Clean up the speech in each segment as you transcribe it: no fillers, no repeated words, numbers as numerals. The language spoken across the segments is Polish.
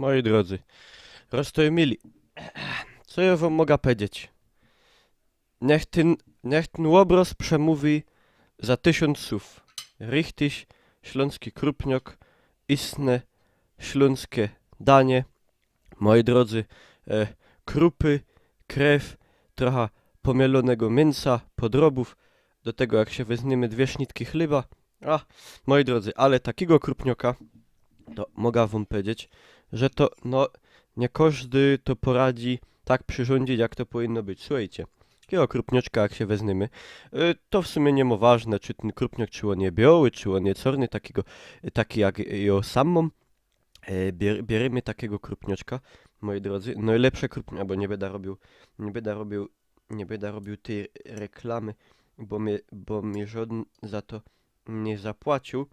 Moi drodzy, rozstoj mili, co ja wam mogę powiedzieć? Niech ten łobroz przemówi za 1000 słów. Richtig śląski krupniok, istne śląskie danie. Moi drodzy, krupy, krew, trochę pomielonego mięsa, podrobów, do tego jak się weźmiemy 2 sznitki chleba. A, moi drodzy, ale takiego krupnioka, to mogę wam powiedzieć, że to, no, nie każdy to poradzi tak przyrządzić, jak to powinno być. Słuchajcie, takiego krupnioczka jak się weźmiemy, to w sumie nie ma ważne, czy ten krupniok, czy on nie biały, czy on nie czarny, taki jak ja sam mam. Bierzemy takiego krupnioczka, moi drodzy, najlepsze krupnia, bo nie będę robił, nie będę robił tej reklamy, bo mi żaden za to nie zapłacił.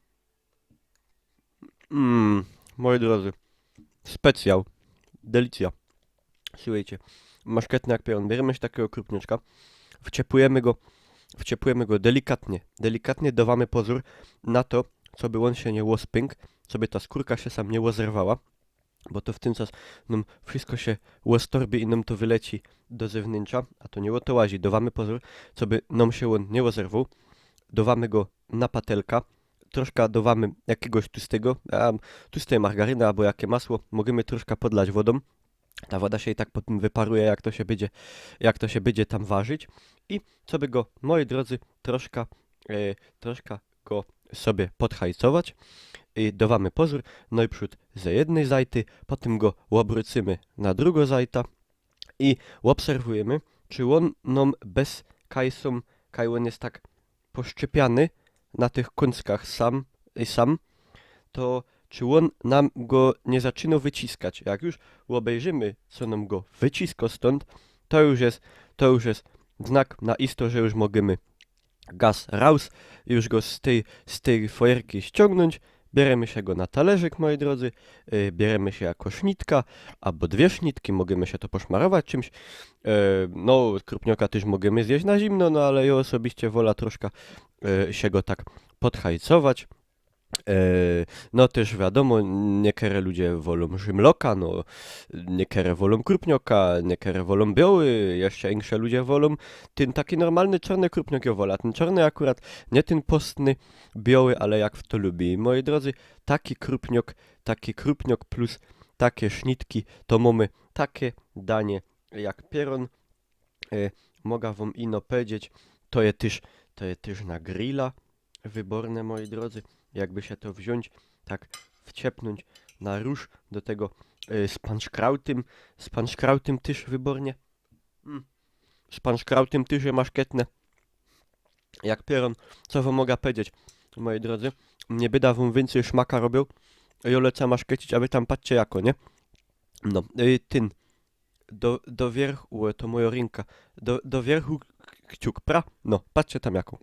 Moi drodzy, specjał, delicja. Słuchajcie, maszketny jak pion, bierzemy się takiego krupniaczka, wciepujemy go delikatnie dawamy pozór na to, co by on się nie łospękł, co by ta skórka się sam nie łozerwała, bo to w tym czas nam wszystko się łostorbi i nam to wyleci do zewnętrza, a to nie o to łazi. Dawamy pozór, co by nam się on nie łozerwał, dawamy go na patelka, troszkę dawamy jakiegoś tłustej margaryny albo jakie masło, możemy troszkę podlać wodą. Ta woda się i tak potem wyparuje, jak to się będzie tam ważyć. I co by go, moi drodzy, troszkę go sobie podhajcować. I dawamy pozór, najprzód ze jednej zajty, potem go obrócimy na drugą zajta i obserwujemy, czy on nam bez kaj on jest tak poszczepiany na tych kąskach sam, to czy on nam go nie zaczyna wyciskać. Jak już obejrzymy, co nam go wyciska stąd, to już jest znak na isto, że już możemy gaz raus, już go z tej fojerki ściągnąć. Bierzemy się go na talerzyk, moi drodzy, bierzemy się jako sznitka, albo 2 sznitki, możemy się to poszmarować czymś. No, krupnioka też możemy zjeść na zimno, no ale ja osobiście wolę troszkę się go tak podhajcować. No też wiadomo, niektóre ludzie wolą żymloka, no niektóre wolą krupnioka, niektóre wolą biały, jeszcze insze ludzie wolą ten taki normalny czarny krupniok ja wolę. Ten czarny akurat, nie ten postny biały, ale jak w to lubi. Moi drodzy, taki krupniok plus takie sznitki, to mamy takie danie jak pieron. Mogę wam ino powiedzieć, to je też na grilla wyborne, moi drodzy. Jakby się to wziąć, tak wciepnąć na róż, do tego z panszkrautem też wybornie. Z panszkrautem też je maszketne, jak pieron. Co wam mogę powiedzieć, moi drodzy? Nie będę wam więcej szmaka robił. Ja lecę maszkecić, a wy tam patrzcie jako, nie? No, do wierchu, to moja ręka, do wierchu kciuk, pra? No, patrzcie tam jaką.